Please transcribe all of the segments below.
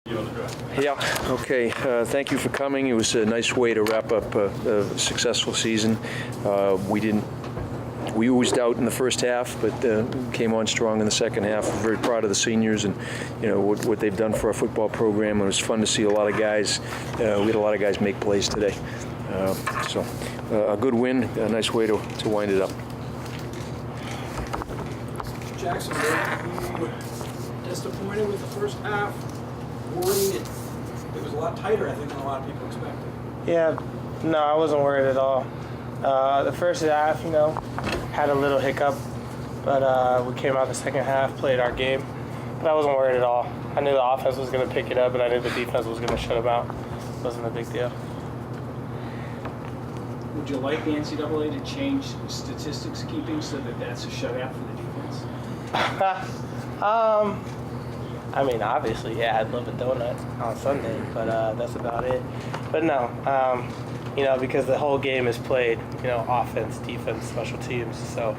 Yeah, okay. Thank you for coming. It was a nice way to wrap up a successful season. We oozed out in the first half, but came on strong in the second half. We're very proud of the seniors and what they've done for our football program. It was fun to see a lot of guys. We had a lot of guys make plays today. So a good win, a nice way to wind it up. Jackson, were you disappointed with the first half? Worried? It was a lot tighter, I think, than a lot of people expected. Yeah, no, I wasn't worried at all. The first half, had a little hiccup, but we came out the second half, played our game, but I wasn't worried at all. I knew the offense was going to pick it up, and I knew the defense was going to shut them out. It wasn't a big deal. Would you like the NCAA to change statistics keeping so that that's a shutout for the defense? I mean, obviously, yeah, I'd love a donut on Sunday, but that's about it. But no, because the whole game is played, offense, defense, special teams. So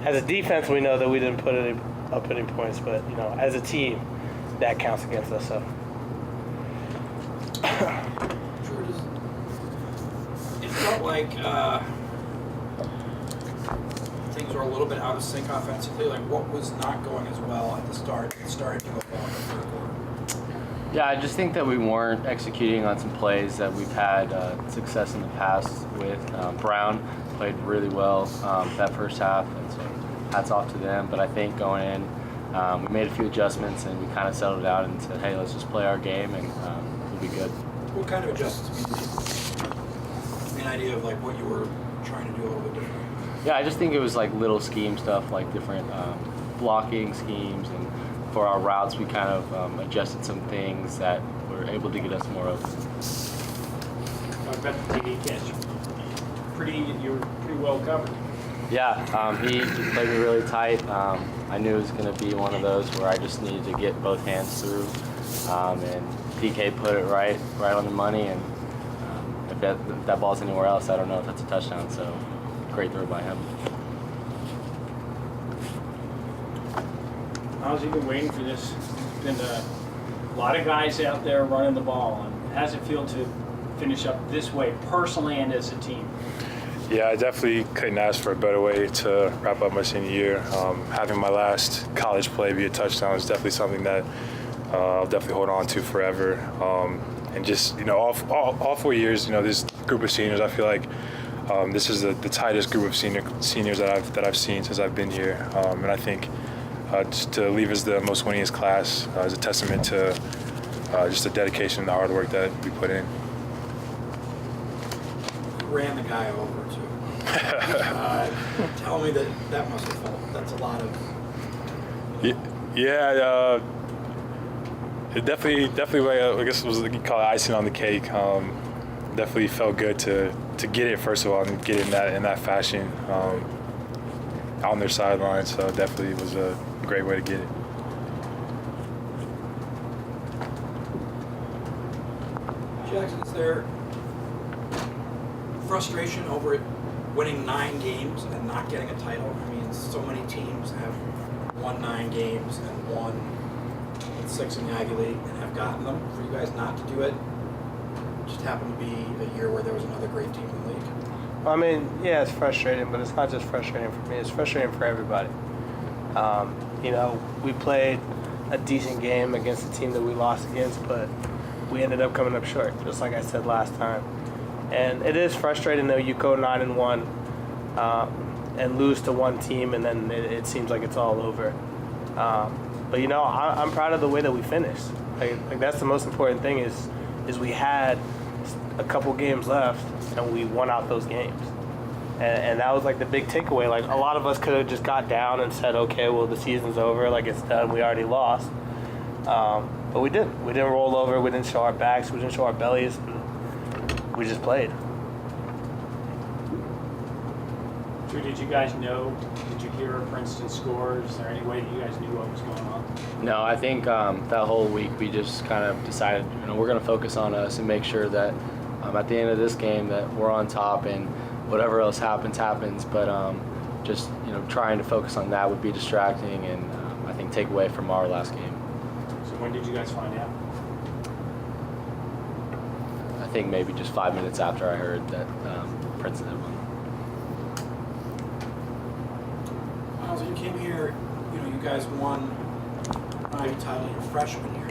as a defense, we know that we didn't put up any points, but, as a team, that counts against us. So. It felt like things were a little bit out of sync offensively. Like, what was not going as well at the start? It started to go well in the third quarter. Yeah, I just think that we weren't executing on some plays that we've had success in the past with. Brown played really well that first half, and so hats off to them. But I think going in, we made a few adjustments, and we kind of settled out and said, hey, let's just play our game, and we'll be good. What kind of adjustments? Give me an idea of like what you were trying to do a little bit different. Yeah, I just think it was like little scheme stuff, like different blocking schemes, and for our routes, we kind of adjusted some things that were able to get us more open. Talk about the TV catch. You were pretty well covered. Yeah, he played me really tight. I knew it was going to be one of those where I just needed to get both hands through, and DK put it right on the money. And if that ball's anywhere else, I don't know if that's a touchdown. So great throw by him. How's he been waiting for this? There's been a lot of guys out there running the ball. And how does it feel to finish up this way, personally and as a team? Yeah, I definitely couldn't ask for a better way to wrap up my senior year. Having my last college play be a touchdown is definitely something that I'll definitely hold on to forever. And just, all 4 years, this group of seniors, I feel like this is the tightest group of seniors that I've seen since I've been here. And I think just to leave as the most winningest class is a testament to just the dedication and the hard work that we put in. Ran the guy over too. Tell me that must have felt. That's a lot of. Yeah. It definitely. I guess it was, you call it icing on the cake. Definitely felt good to get it first of all and get it in that fashion on their sideline. So definitely was a great way to get it. Jackson, is there frustration over it winning 9 games and not getting a title? I mean, so many teams have won 9 games and won 6 in the Ivy League and have gotten them. For you guys not to do it, just happened to be a year where there was another great team in the league. Well, I mean, yeah, it's frustrating, but it's not just frustrating for me. It's frustrating for everybody. We played a decent game against a team that we lost against, but we ended up coming up short, just like I said last time. And it is frustrating, though. You go 9-1 and lose to one team, and then it seems like it's all over. But I'm proud of the way that we finished. Like that's the most important thing is we had a couple games left and we won out those games, and that was like the big takeaway. Like a lot of us could have just got down and said, okay, well the season's over, like it's done, we already lost. But we didn't. We didn't roll over. We didn't show our backs. We didn't show our bellies. We just played. Did you guys know? Did you hear Princeton score? Is there any way that you guys knew what was going on? No, I think that whole week we just kind of decided, we're going to focus on us and make sure that at the end of this game that we're on top, and whatever else happens. But just trying to focus on that would be distracting, and I think take away from our last game. So When did you guys find out? I think maybe just 5 minutes after I heard that Princeton had won. Miles, you came here, you guys won Ivy title your freshman year.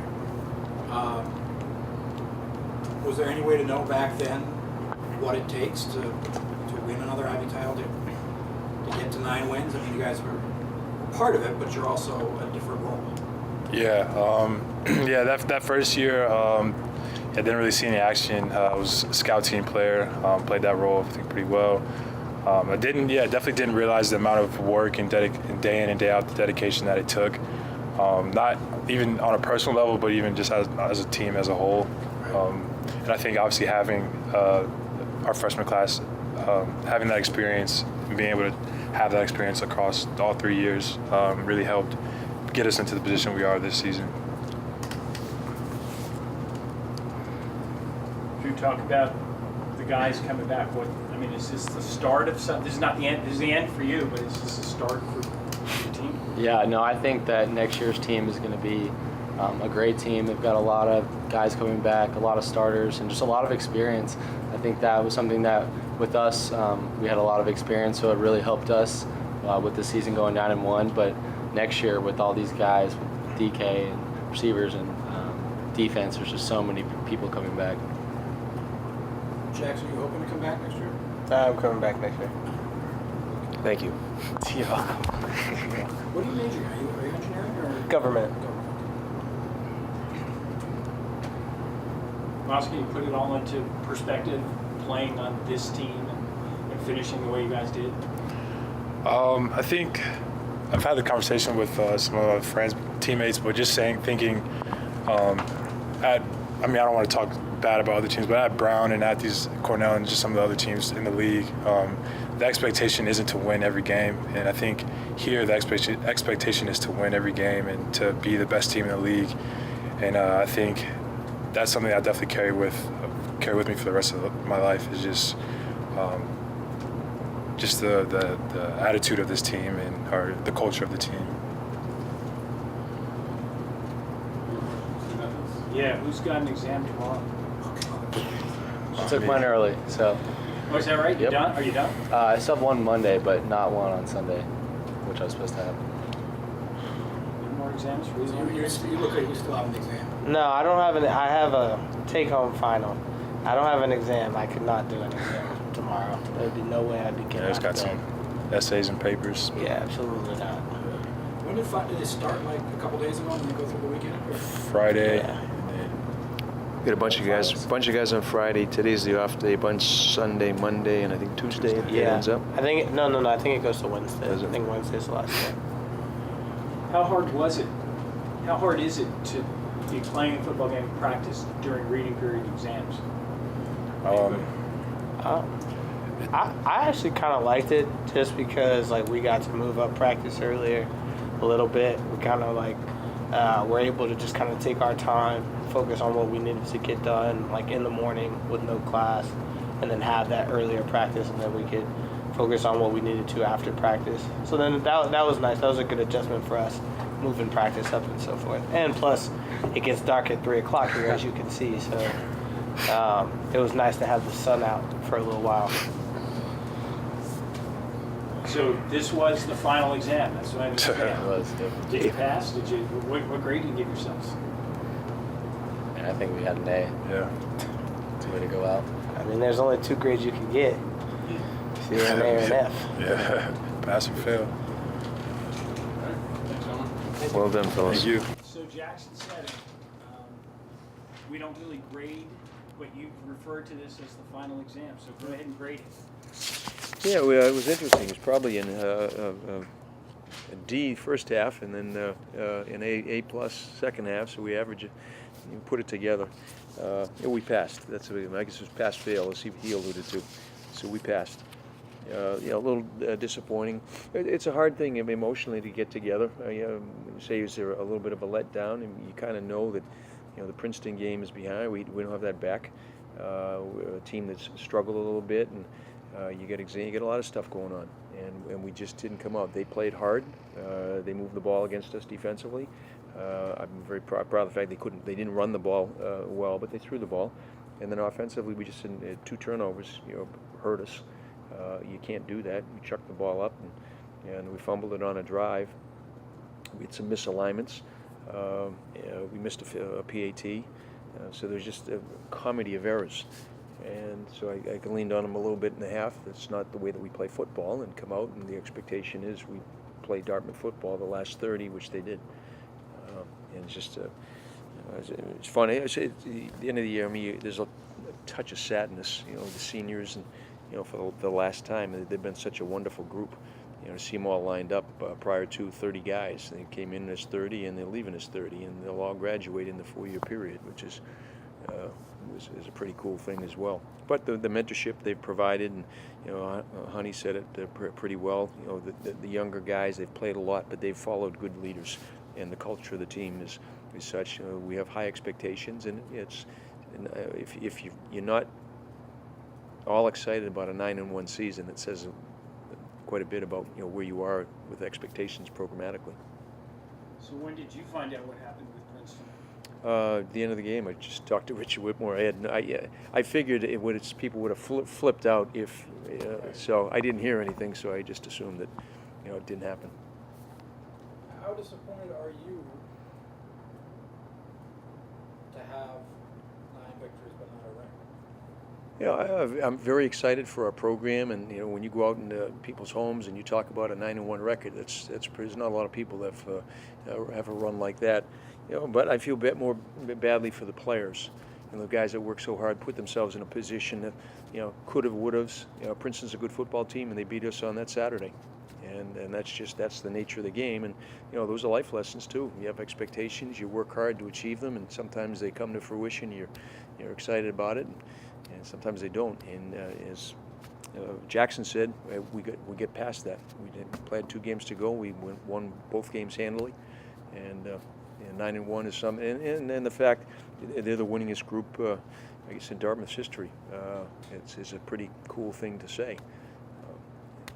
Was there any way to know back then what it takes to win another Ivy title, to get to 9 wins? I mean, you guys were part of it, but you're also a different role. Yeah, that first year, I didn't really see any action. I was a scout team player, played that role I think pretty well. I definitely didn't realize the amount of work and day in and day out the dedication that it took. Not even on a personal level, but even just as a team as a whole. And I think obviously having our freshman class, having that experience and being able to have that experience across all 3 years really helped get us into the position we are this season. If you talk about the guys coming back, is this the start of something? This is not the end. This is the end for you, but is this the start for your team? Yeah, no, I think that next year's team is going to be a great team. They've got a lot of guys coming back, a lot of starters, and just a lot of experience. I think that was something that with us, we had a lot of experience, so it really helped us with the season going 9-1. But next year, with all these guys, with DK and receivers and defense, there's just so many people coming back. Jackson, are you hoping to come back next year? I'm coming back next year. Thank you. You're welcome. What are you majoring? Are you engineering or Government. Miles, can you put it all into perspective, playing on this team and finishing the way you guys did? I think I've had the conversation with some of my friends, teammates, but just thinking, I don't want to talk bad about other teams, but at Brown and at these Cornell and just some of the other teams in the league, the expectation isn't to win every game, and I think here the expectation is to win every game and to be the best team in the league, and I think that's something I definitely carry with me for the rest of my life. Is just the attitude of this team or the culture of the team. Yeah, who's got an exam tomorrow? I took mine early, so Oh, is that right? You Yep. done? Are you done? I still have one Monday, but not one on Sunday, which I was supposed to have. Any more exams for you look like you still have an exam? No, I don't have I have a take-home final. I don't have an exam. I could not do an exam tomorrow. There'd be no way I'd be getting Yeah, it's out of got bed. some essays and papers. Yeah, absolutely not. When did it start? Like a couple days ago, and you go through the weekend? Or? Friday. Yeah. We got a bunch of guys on Friday. Today's the off day. Bunch Sunday, Monday, and I think Tuesday. It Yeah. ends up. I think no. I think it goes to Wednesday. Does it? I think Wednesday's the last day. How hard was it? How hard is it to be playing a football game in practice during reading period exams? I actually kind of liked it just because like we got to move up practice earlier a little bit. We kind of like were able to just kind of take our time, focus on what we needed to get done like in the morning with no class, and then have that earlier practice, and then we could focus on what we needed to after practice. So then that was nice. That was a good adjustment for us, moving practice up and so forth. And plus, it gets dark at 3 o'clock here, as you can see. So it was nice to have the sun out for a little while. So this was the final exam. That's what I It understand. was. Did you pass? Did you? What grade did you give yourselves? And I think we had an A. Yeah. It's a way to go out. I mean, there's only 2 grades you can get. It's either an A or an F. Yeah. Pass or fail. Well done, fellas. Thank you. So Jackson said it. We don't really grade, but you referred to this as the final exam. So go ahead and grade it. Yeah, it was interesting. It was probably in a D first half, and then an A plus second half. So we average it, you put it together. Yeah, we passed. That's what I guess it was pass fail, as he alluded to. So we passed. A little disappointing. It's a hard thing emotionally to get together. Say is there a little bit of a letdown, and you kind of know that the Princeton game is behind. We don't have that back. We're a team that's struggled a little bit, and you get a lot of stuff going on, and we just didn't come out. They played hard. They moved the ball against us defensively. I'm very proud of the fact they didn't run the ball well, but they threw the ball. And then offensively, we just didn't, 2 turnovers, hurt us. You can't do that. You chuck the ball up, and we fumbled it on a drive. We had some misalignments. We missed a PAT. So there's just a comedy of errors. And so I leaned on them a little bit in the half. That's not the way that we play football, and come out, and the expectation is we play Dartmouth football the last 30, which they did. And it's just, it's funny. At the end of the year, I mean, there's a touch of sadness, the seniors, and, for the last time, they've been such a wonderful group. To see them all lined up prior to 30 guys. They came in as 30, and they're leaving as 30, and they'll all graduate in the 4-year period, which is a pretty cool thing as well. But the mentorship they've provided, and Honey said it pretty well. The younger guys, they've played a lot, but they've followed good leaders, and the culture of the team is such. We have high expectations, and if you're not all excited about a 9-1 season, it says quite a bit about where you are with expectations programmatically. So when did you find out what happened with Princeton? At the end of the game, I just talked to Richard Whitmore. I figured people would have flipped out if, so I didn't hear anything. So I just assumed that, it didn't happen. How disappointed are you to have 9 victories but not a ring? I'm very excited for our program, and when you go out into people's homes and you talk about a 9-1 record, there's not a lot of people that have a run like that. But I feel more badly for the players and the guys that work so hard, put themselves in a position that could have, would have. Princeton's a good football team, and they beat us on that Saturday, and that's the nature of the game. And those are life lessons too. You have expectations, you work hard to achieve them, and sometimes they come to fruition. You're excited about it. And sometimes they don't. And as Jackson said, we get past that. We played 2 games to go. We won both games handily, and 9-1 is something. And the fact they're the winningest group, I guess, in Dartmouth's history. It's a pretty cool thing to say.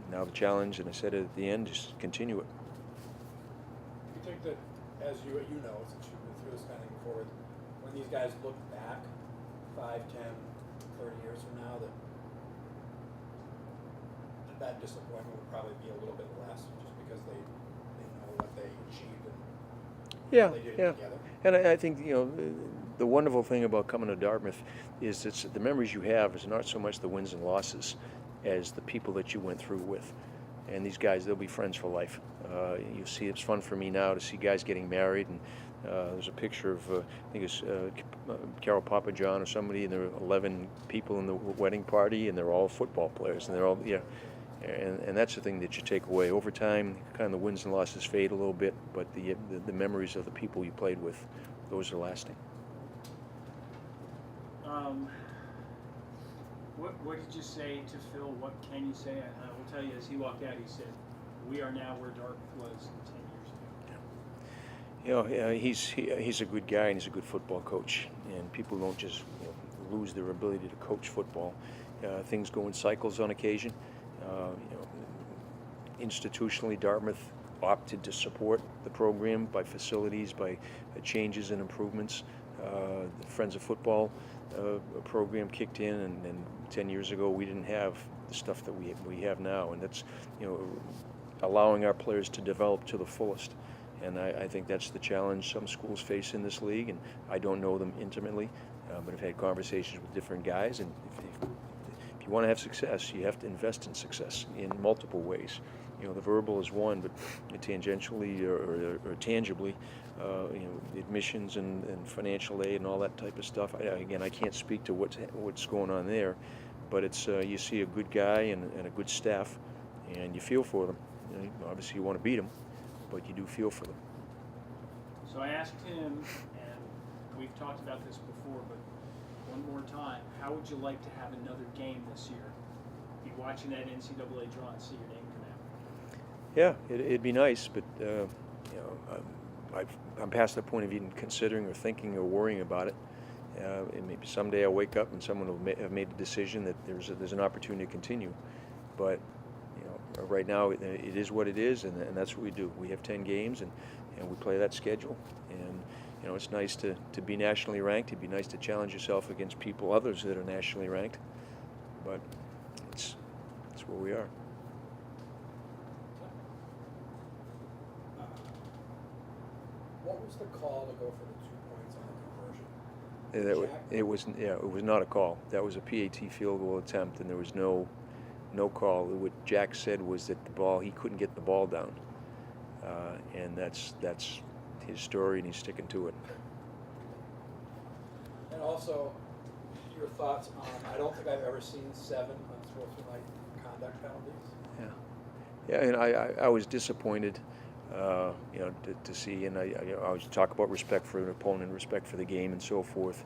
Now the challenge, and I said it at the end, just continue it. Do you think that, as you know, since you've been through this kind of thing before, when these guys look back 5, 10, 30 years from now, that disappointment would probably be a little bit less, just because they know what they achieved and they did it together. And I think the wonderful thing about coming to Dartmouth is the memories you have is not so much the wins and losses as the people that you went through with. And these guys, they'll be friends for life. You see, it's fun for me now to see guys getting married, and there's a picture of I think it's Carol Papa John or somebody, and there are 11 people in the wedding party, and they're all football players, and they're all and that's the thing that you take away. Over time, kind of the wins and losses fade a little bit, but the memories of the people you played with, those are lasting. What did you say to Phil? What can you say? I will tell you, as he walked out, he said, "We are now where Dartmouth was 10 years ago." He's a good guy, and he's a good football coach. And people don't just lose their ability to coach football. Things go in cycles on occasion. Institutionally, Dartmouth opted to support the program by facilities, by changes and improvements. The Friends of Football program kicked in, and 10 years ago we didn't have the stuff that we have now, and that's allowing our players to develop to the fullest. And I think that's the challenge some schools face in this league, and I don't know them intimately, but I've had conversations with different guys, and if you want to have success, you have to invest in success in multiple ways. The verbal is one, but tangentially or tangibly, admissions and financial aid and all that type of stuff. Again, I can't speak to what's going on there, but it's you see a good guy and a good staff, and you feel for them. Obviously, you want to beat them, but you do feel for them. So I asked him, and we've talked about this before, but one more time, how would you like to have another game this year? Be watching that NCAA draw and see your name come out. Yeah, it'd be nice, but I'm past the point of even considering or thinking or worrying about it. And maybe someday I'll wake up and someone will have made a decision that there's an opportunity to continue. But right now it is what it is, and that's what we do. We have 10 games, and and we play that schedule. And you know, it's nice to be nationally ranked. It'd be nice to challenge yourself against others that are nationally ranked. But it's where we are. What was the call to go for the 2 points on the conversion? It was not a call. That was a PAT field goal attempt, and there was no call. What Jack said was that he couldn't get the ball down, and that's his story, and he's sticking to it. And also, your thoughts on, I don't think I've ever seen 7 unsportsmanlike conduct penalties. Yeah, and I was disappointed, you know, to see, and I always talk about respect for an opponent, respect for the game, and so forth.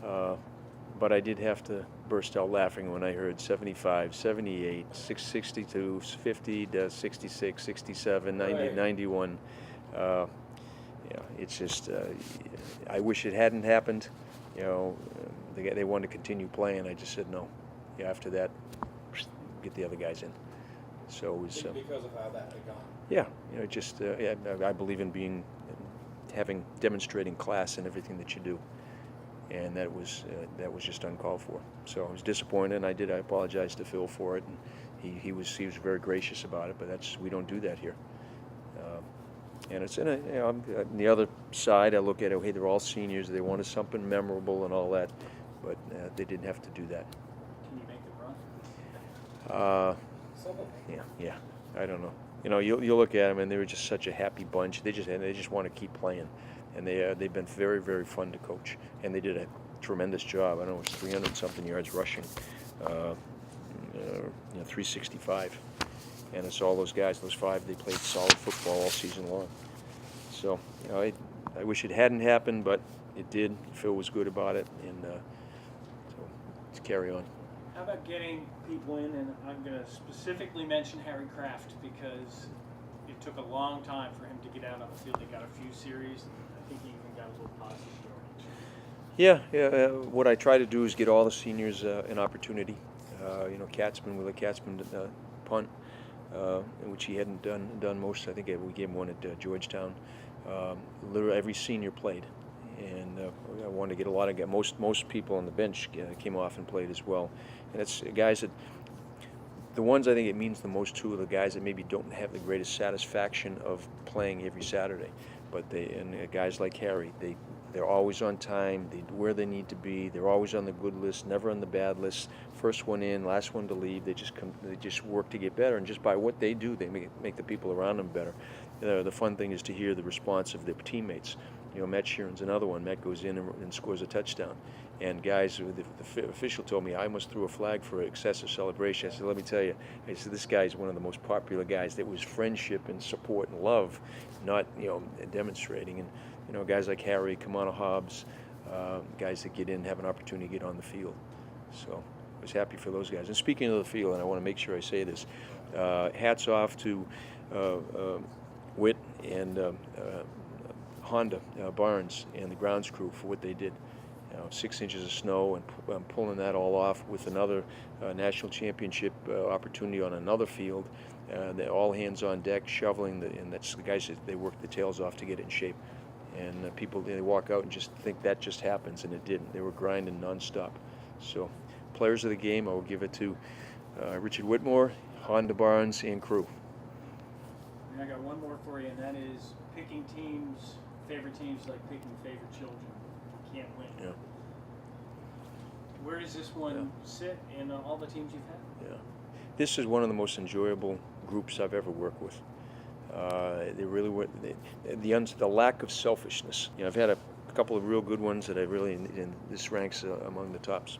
But I did have to burst out laughing when I heard 75, 78, 662, 50, 66, 67, 90, Right. 91. Yeah, it's just, I wish it hadn't happened. You know, they wanted to continue playing. I just said no. Yeah, after that, get the other guys in. So it was. Because of how that had gone. Yeah, you know, just yeah, I believe in demonstrating class in everything that you do, and that was just uncalled for. So I was disappointed, and I apologize to Phil for it, and he was very gracious about it. But we don't do that here. And it's on the other side. I look at it. Hey, they're all seniors. They wanted something memorable and all that, but they didn't have to do that. Can you make them run? Yeah. I don't know. You know, you look at them, and they were just such a happy bunch. They just want to keep playing, and they've been very, very fun to coach, and they did a tremendous job. I don't know, it was 300-something yards rushing, 365, and it's all those guys. Those 5, they played solid football all season long. So, you know, I wish it hadn't happened, but it did. Phil was good about it, and so let's carry on. How about getting people in, and I'm going to specifically mention Harry Kraft because it took a long time for him to get out on the field. He got a few series, and I think he even got a little positive yardage. Yeah. What I try to do is get all the seniors an opportunity. You know, Willie Katzman punt, which he hadn't done most. I think we gave him one at Georgetown. Literally every senior played, and I wanted to get a lot of guys. Most people on the bench came off and played as well. And it's guys that, the ones I think it means the most to are the guys that maybe don't have the greatest satisfaction of playing every Saturday, but guys like Harry, they're always on time, where they need to be, they're always on the good list, never on the bad list, first one in, last one to leave. They just work to get better, and just by what they do, they make the people around them better. The fun thing is to hear the response of their teammates. You know, Matt Sheeran's another one. Matt goes in and scores a touchdown. And guys, the official told me I almost threw a flag for excessive celebration. I said, let me tell you, I said, this guy's one of the most popular guys. That was friendship and support and love, not, you know, demonstrating. And, you know, guys like Harry, Kamana Hobbs, guys that get in, have an opportunity to get on the field. So I was happy for those guys. And speaking of the field, and I want to make sure I say this, hats off to Witt and Honda Barnes and the grounds crew for what they did. You know, 6 inches of snow and pulling that all off with another national championship opportunity on another field. They're all hands on deck, shoveling, and that's the guys that they work their tails off to get it in shape. And people, they walk out and just think that just happens, and it didn't. They were grinding nonstop. So, players of the game, I will give it to Richard Whitmore, Honda Barnes, and crew. And I got one more for you, and that is picking teams, favorite teams, like picking favorite children. You can't win. Yeah. Where does this one sit in all the teams you've had? Yeah. This is one of the most enjoyable groups I've ever worked with. They really were, the lack of selfishness. You know, I've had a couple of real good ones that I really, and this ranks among the tops.